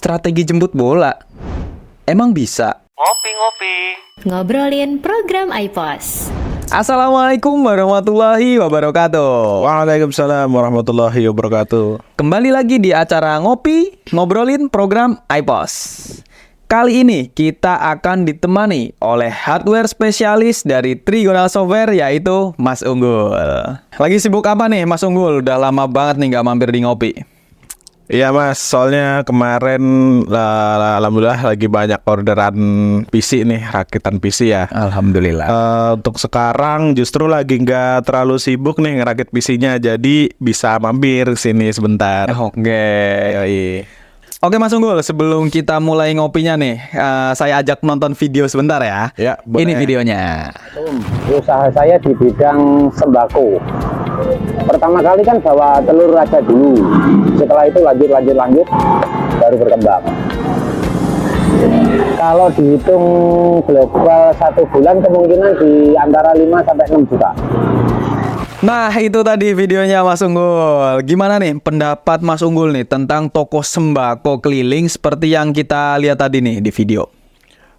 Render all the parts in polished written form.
Strategi jemput bola. Emang bisa? Ngopi-ngopi. Ngobrolin program iPos. Assalamualaikum warahmatullahi wabarakatuh. Waalaikumsalam warahmatullahi wabarakatuh. Kembali lagi di acara Ngopi, ngobrolin program iPos. Kali ini kita akan ditemani oleh hardware spesialis dari Trigonal Software, yaitu Mas Unggul. Lagi sibuk apa nih Mas Unggul? Udah lama banget nih nggak mampir di Ngopi. Iya mas, soalnya kemarin alhamdulillah lagi banyak orderan PC nih, rakitan PC ya. Alhamdulillah. Untuk sekarang justru lagi nggak terlalu sibuk nih ngerakit PC-nya, jadi bisa mampir sini sebentar. Oke. Yoi. Oke Mas Unggul, sebelum kita mulai ngopinya nih, saya ajak nonton video sebentar ya. Ya, boleh. Ini videonya. Usaha saya di bidang sembako. Pertama kali kan bawa telur aja dulu. Setelah itu lanjut baru berkembang. Kalau dihitung global 1 bulan kemungkinan di antara 5 sampai 6 juta. Nah itu tadi videonya Mas Unggul. Gimana nih pendapat Mas Unggul nih tentang toko sembako keliling seperti yang kita lihat tadi nih di video?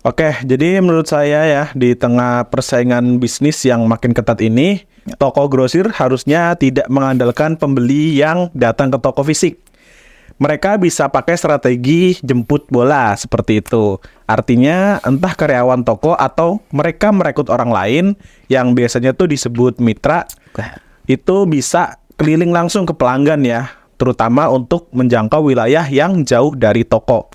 Oke, jadi menurut saya ya, di tengah persaingan bisnis yang makin ketat ini, toko grosir harusnya tidak mengandalkan pembeli yang datang ke toko fisik. Mereka bisa pakai strategi jemput bola seperti itu. Artinya entah karyawan toko atau mereka merekrut orang lain yang biasanya tuh disebut mitra, itu bisa keliling langsung ke pelanggan ya, terutama untuk menjangkau wilayah yang jauh dari toko.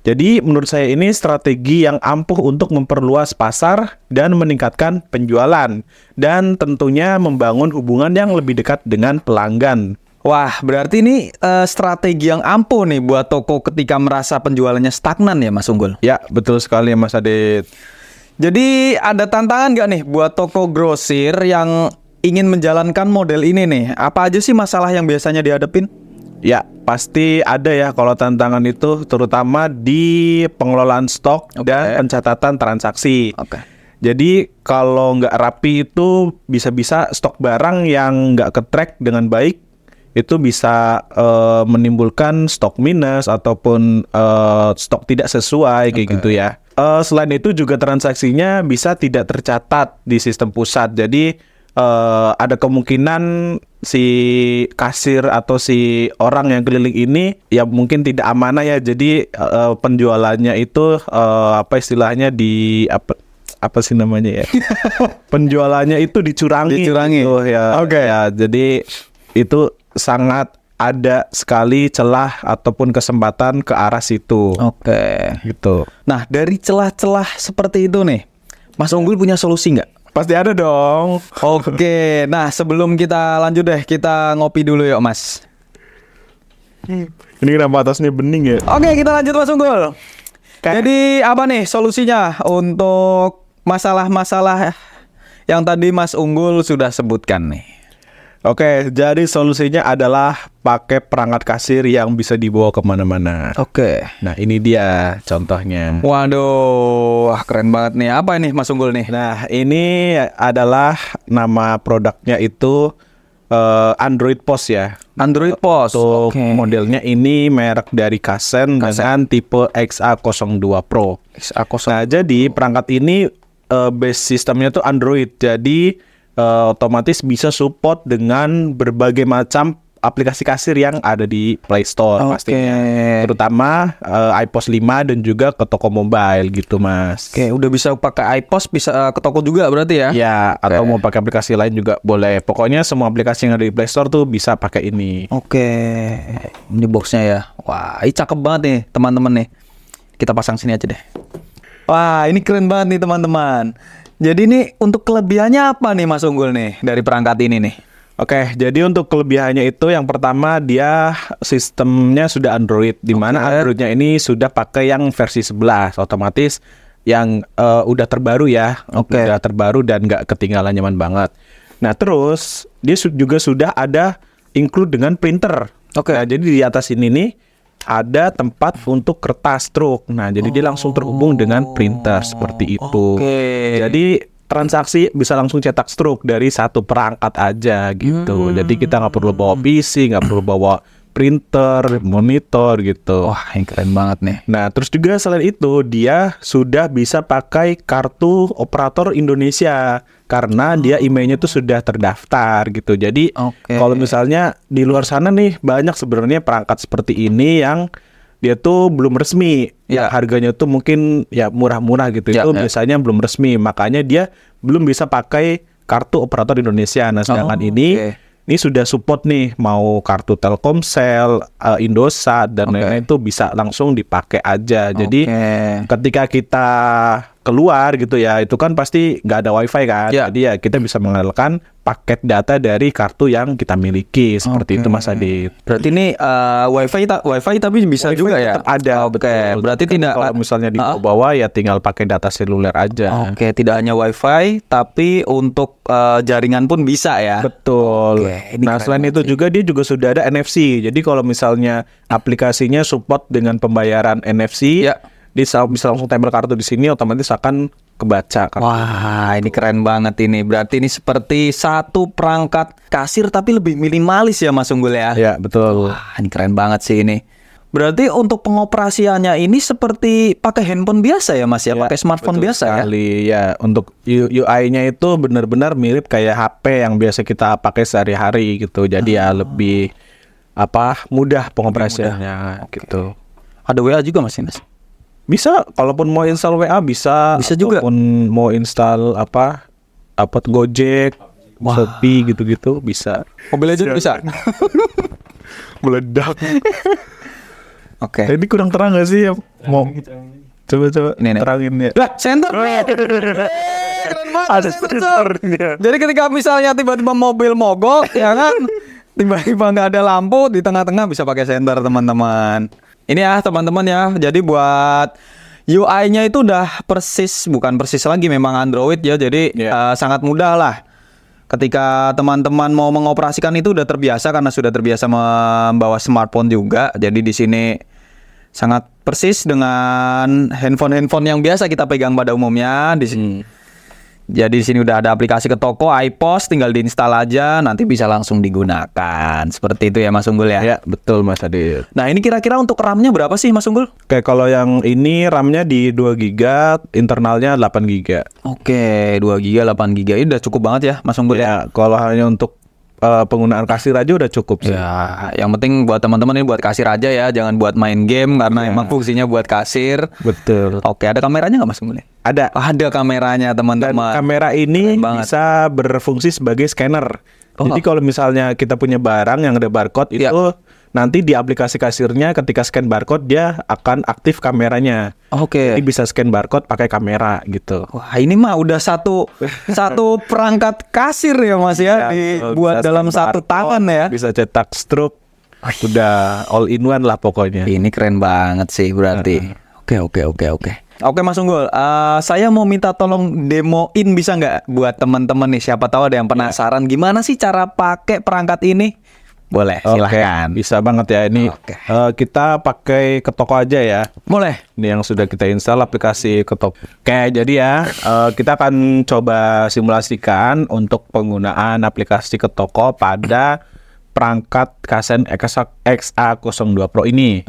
Jadi menurut saya ini strategi yang ampuh untuk memperluas pasar dan meningkatkan penjualan, dan tentunya membangun hubungan yang lebih dekat dengan pelanggan. Wah, berarti ini strategi yang ampuh nih buat toko ketika merasa penjualannya stagnan ya Mas Unggul? Ya, betul sekali Mas Adit. Jadi ada tantangan nggak nih buat toko grosir yang ingin menjalankan model ini nih? Apa aja sih masalah yang biasanya dihadapin? Ya, pasti ada ya kalau tantangan itu, terutama di pengelolaan stok dan pencatatan transaksi. Jadi kalau nggak rapi itu bisa-bisa stok barang yang nggak ke-track dengan baik, itu bisa menimbulkan stok minus ataupun stok tidak sesuai kayak gitu ya. Selain itu juga transaksinya bisa tidak tercatat di sistem pusat. Jadi ada kemungkinan si kasir atau si orang yang keliling ini ya mungkin tidak amanah ya. Jadi penjualannya itu apa istilahnya apa sih namanya ya? Penjualannya itu dicurangi. Gitu, ya. Ya, jadi itu sangat ada sekali celah ataupun kesempatan ke arah situ. Gitu. Nah, dari celah-celah seperti itu nih, Mas Unggul punya solusi nggak? Pasti ada dong. Nah sebelum kita lanjut deh, kita ngopi dulu yuk Mas. Ini kenapa atasnya bening ya? Oke, kita lanjut Mas Unggul. Jadi apa nih solusinya untuk masalah-masalah yang tadi Mas Unggul sudah sebutkan nih? Oke, jadi solusinya adalah pakai perangkat kasir yang bisa dibawa kemana-mana. Nah ini dia contohnya. Waduh, keren banget nih. Apa ini Mas Unggul nih? Nah ini adalah nama produknya itu Android POS ya. Android POS. Untuk modelnya ini merek dari Kasen dengan tipe XA02 Pro. Nah jadi perangkat ini base sistemnya tuh Android. Jadi otomatis bisa support dengan berbagai macam aplikasi kasir yang ada di Play Store pastinya. Terutama iPos 5 dan juga ke toko mobile gitu Mas. Udah bisa pakai iPos, bisa ke toko juga berarti ya? Ya, atau mau pakai aplikasi lain juga boleh. Pokoknya semua aplikasi yang ada di Play Store tuh bisa pakai ini. Ini boxnya ya. Wah, ini cakep banget nih teman-teman nih. Kita pasang sini aja deh. Wah, ini keren banget nih teman-teman. Jadi ini untuk kelebihannya apa nih Mas Unggul nih dari perangkat ini nih? Jadi untuk kelebihannya itu yang pertama dia sistemnya sudah Android, di mana Androidnya ini sudah pakai yang versi 11, otomatis yang udah terbaru ya, udah terbaru dan nggak ketinggalan, nyaman banget. Nah terus dia juga sudah ada include dengan printer. Nah, jadi di atas ini nih ada tempat untuk kertas truk. Nah, jadi dia langsung terhubung dengan printer seperti itu. Jadi transaksi bisa langsung cetak struk dari satu perangkat aja gitu. Jadi kita nggak perlu bawa PC, nggak perlu bawa printer, monitor gitu. Wah, ini keren banget nih. Nah, terus juga selain itu dia sudah bisa pakai kartu operator Indonesia karena dia emailnya tuh sudah terdaftar gitu. Jadi kalau misalnya di luar sana nih banyak sebenarnya perangkat seperti ini yang dia tuh belum resmi, Ya. harganya tuh mungkin ya murah-murah gitu. Ya, Itu ya. biasanya belum resmi, makanya dia belum bisa pakai kartu operator Indonesia. Nah, sedangkan ini sudah support nih, mau kartu Telkomsel, Indosat dan lain-lain itu bisa langsung dipakai aja. Jadi ketika kita keluar gitu ya, itu kan pasti nggak ada wifi kan. Jadi ya kita bisa mengandalkan paket data dari kartu yang kita miliki seperti itu Mas Adit. Berarti ini wifi tapi bisa Wifi juga ya? tetap ada. Betul. Berarti Kan tidak kalau misalnya di bawah ya tinggal pakai data seluler aja. tidak hanya wifi tapi untuk jaringan pun bisa ya. Betul. Ini Nah, selain itu juga dia juga sudah ada NFC. Jadi kalau misalnya aplikasinya support dengan pembayaran NFC, dia bisa langsung tempel kartu di sini, otomatis akan kebaca. Wah, ini keren banget ini. Berarti ini seperti satu perangkat kasir tapi lebih minimalis ya Mas Unggul ya? Ya, betul. Wah, ini keren banget sih ini. Berarti untuk pengoperasiannya ini seperti pakai handphone biasa ya Mas ya? Pakai smartphone biasa sekali. Ya? Untuk UI-nya itu benar-benar mirip kayak HP yang biasa kita pakai sehari-hari gitu. Jadi ya lebih mudah pengoperasiannya gitu. Ada WA juga Mas ini? Bisa, kalaupun mau install WA bisa juga. Kalaupun mau install Gojek, Shopee gitu-gitu bisa. Mobile Legends bisa? Meledak. Oke. Ini kurang terang gak sih? Mau coba Ini. terangin ya. Lah, center. Keren banget. Ada sensornya. Jadi ketika misalnya tiba-tiba mobil mogok, ya kan, tiba-tiba nggak ada lampu di tengah-tengah bisa pakai senter teman-teman. Ini ya teman-teman ya. Jadi buat UI-nya itu udah bukan persis lagi memang Android ya. Jadi sangat mudah lah. Ketika teman-teman mau mengoperasikan itu udah terbiasa karena sudah terbiasa membawa smartphone juga. Jadi di sini sangat persis dengan handphone yang biasa kita pegang pada umumnya di sini. Jadi di sini udah ada aplikasi ke toko iPOS, tinggal diinstal aja, nanti bisa langsung digunakan. Seperti itu ya Mas Unggul ya? Ya, betul Mas Adit. Nah, ini kira-kira untuk RAM-nya berapa sih Mas Unggul? Oke, kalau yang ini RAM-nya di 2 GB, internalnya 8 GB. Oke, 2 GB, 8 GB ini udah cukup banget ya Mas Unggul ya? Ya, kalau hanya untuk penggunaan kasir aja udah cukup sih. Ya, yang penting buat teman-teman ini buat kasir aja ya, jangan buat main game karena emang fungsinya buat kasir. Betul. Oke, ada kameranya nggak Mas Unggul? Ada. Ada kameranya Dan teman-teman. kamera ini bisa berfungsi sebagai scanner. Jadi kalau misalnya kita punya barang yang ada barcode itu nanti di aplikasi kasirnya ketika scan barcode dia akan aktif kameranya. Jadi bisa scan barcode pakai kamera gitu. Wah, ini mah udah satu perangkat kasir ya Mas ya, dibuat dalam satu tangan ya. Bisa cetak stroke. Udah all in one lah pokoknya. Ini keren banget sih berarti. Oke Mas Unggul, saya mau minta tolong demoin bisa nggak buat teman-teman nih, siapa tahu ada yang penasaran gimana sih cara pakai perangkat ini? Boleh, silahkan. Bisa banget ya ini. Kita pakai ke toko aja ya. Boleh. Ini yang sudah kita install aplikasi ke toko. Oke, jadi ya kita akan coba simulasikan untuk penggunaan aplikasi ke toko pada perangkat Kasen XA02 Pro ini.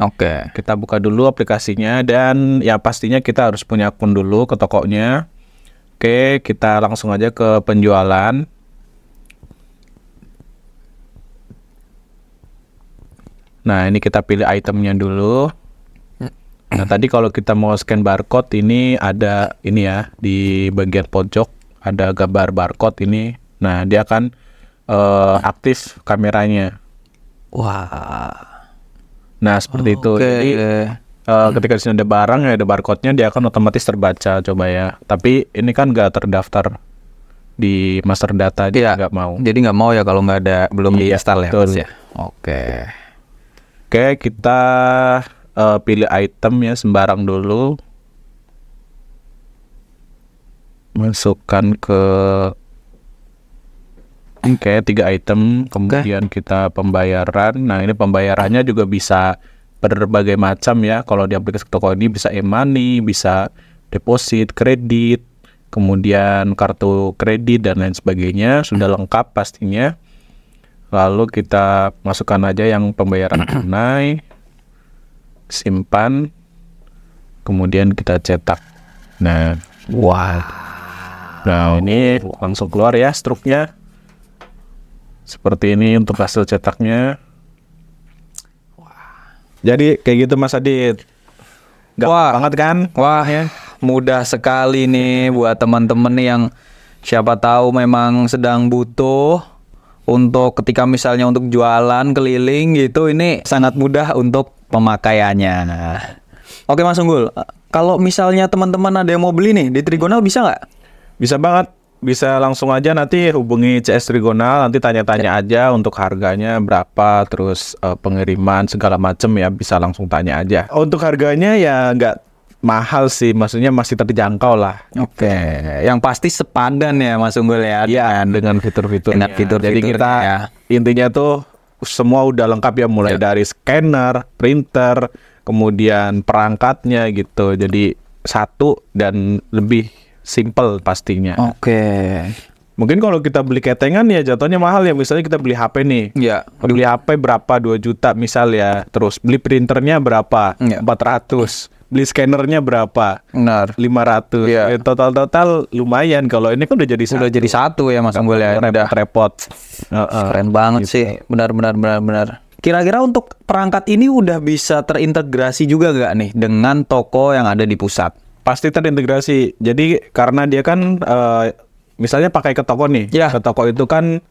Kita buka dulu aplikasinya dan ya pastinya kita harus punya akun dulu ke tokonya. Oke, kita langsung aja ke penjualan. Nah, ini kita pilih itemnya dulu. Nah, tadi kalau kita mau scan barcode ini ada ini ya di bagian pojok ada gambar barcode ini. Nah, dia akan aktif kameranya. Wah. Nah, seperti itu. Jadi ketika di sini ada barang ya ada barcode-nya dia akan otomatis terbaca. Coba ya. Tapi ini kan nggak terdaftar di master data, dia nggak mau. Jadi nggak mau ya kalau nggak ada belum diinstal ya. Betul. Oke, kita pilih item ya sembarang dulu. Masukkan ke 3 item, kemudian kita pembayaran. Nah, ini pembayarannya juga bisa berbagai macam ya. Kalau di aplikasi toko ini bisa e-money, bisa deposit, kredit, kemudian kartu kredit dan lain sebagainya. Sudah lengkap pastinya. Lalu kita masukkan aja yang pembayaran tunai, simpan, kemudian kita cetak. Nah, nah ini langsung keluar ya struknya. Seperti ini untuk hasil cetaknya. Jadi kayak gitu Mas Adit. Gampang banget kan? Wah, mudah sekali nih buat teman-teman nih yang siapa tahu memang sedang butuh untuk ketika misalnya untuk jualan keliling gitu, ini sangat mudah untuk pemakaiannya. Oke Mas Unggul, kalau misalnya teman-teman ada yang mau beli nih di Trigonal bisa nggak? Bisa banget. Bisa langsung aja nanti hubungi CS Trigonal, nanti tanya-tanya aja untuk harganya berapa, terus pengiriman segala macem ya, bisa langsung tanya aja. Untuk harganya ya nggak mahal sih, maksudnya masih terjangkau lah. Oke, yang pasti sepadan ya Mas Unggul ya. Iya, dengan fitur-fiturnya. Dengan fitur-fiturnya. Jadi kita intinya tuh semua udah lengkap ya, mulai dari scanner, printer, kemudian perangkatnya gitu. Jadi satu dan lebih simple pastinya. Oke. Mungkin kalau kita beli ketengan ya jatuhnya mahal ya. Misalnya kita beli HP nih. Iya. Beli HP berapa? 2 juta misal ya. Terus beli printernya berapa? Iya. 400. Beli scannernya berapa? Benar. 500. Iya. Total lumayan. Kalau ini kan udah jadi satu. Udah jadi satu ya Mas Unggul ya. Udah Repot. keren banget gitu. sih. Benar. Kira-kira untuk perangkat ini udah bisa terintegrasi juga nggak nih dengan toko yang ada di pusat? Pasti terintegrasi. Jadi karena dia kan misalnya pakai ke toko nih. Ya. Ke toko itu kan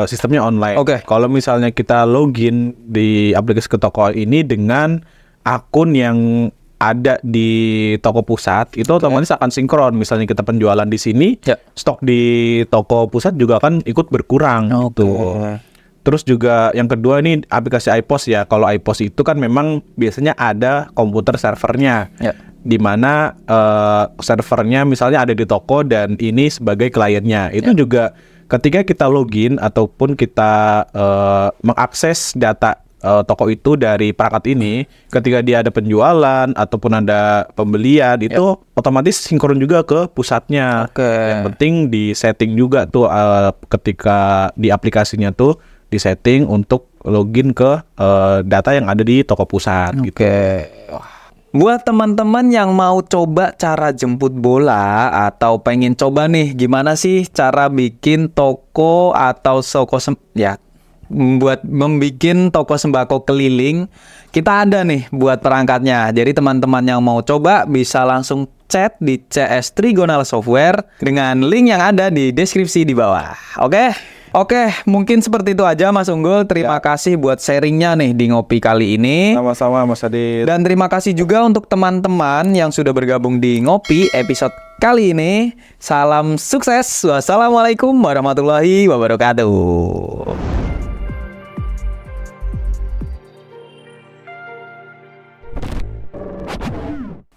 sistemnya online. Oke. Kalau misalnya kita login di aplikasi ke toko ini dengan akun yang ada di toko pusat, itu otomatis akan sinkron. Misalnya kita penjualan di sini, stok di toko pusat juga akan ikut berkurang. Gitu. Terus juga yang kedua ini aplikasi iPOS ya. Kalau iPOS itu kan memang biasanya ada komputer servernya. Di mana servernya misalnya ada di toko dan ini sebagai kliennya. Itu juga ketika kita login ataupun kita mengakses data toko itu dari perangkat ini, ketika dia ada penjualan ataupun ada pembelian, itu otomatis sinkron juga ke pusatnya. Yang penting di setting juga tuh ketika di aplikasinya tuh di setting untuk login ke data yang ada di toko pusat. Gitu. Buat teman-teman yang mau coba cara jemput bola atau pengen coba nih gimana sih cara bikin toko atau buat membikin toko sembako keliling, kita ada nih buat perangkatnya. Jadi teman-teman yang mau coba bisa langsung chat di CS Trigonal Software dengan link yang ada di deskripsi di bawah. Oke, mungkin seperti itu aja Mas Unggul. Terima kasih buat sharingnya nih di Ngopi kali ini. Sama-sama Mas Adit. Dan terima kasih juga untuk teman-teman yang sudah bergabung di Ngopi episode kali ini. Salam sukses. Wassalamualaikum warahmatullahi wabarakatuh.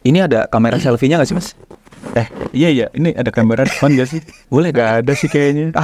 Ini ada kamera selfie-nya nggak sih Mas? Iya, ini ada kamera depan nggak sih? Boleh nggak ada sih kayaknya.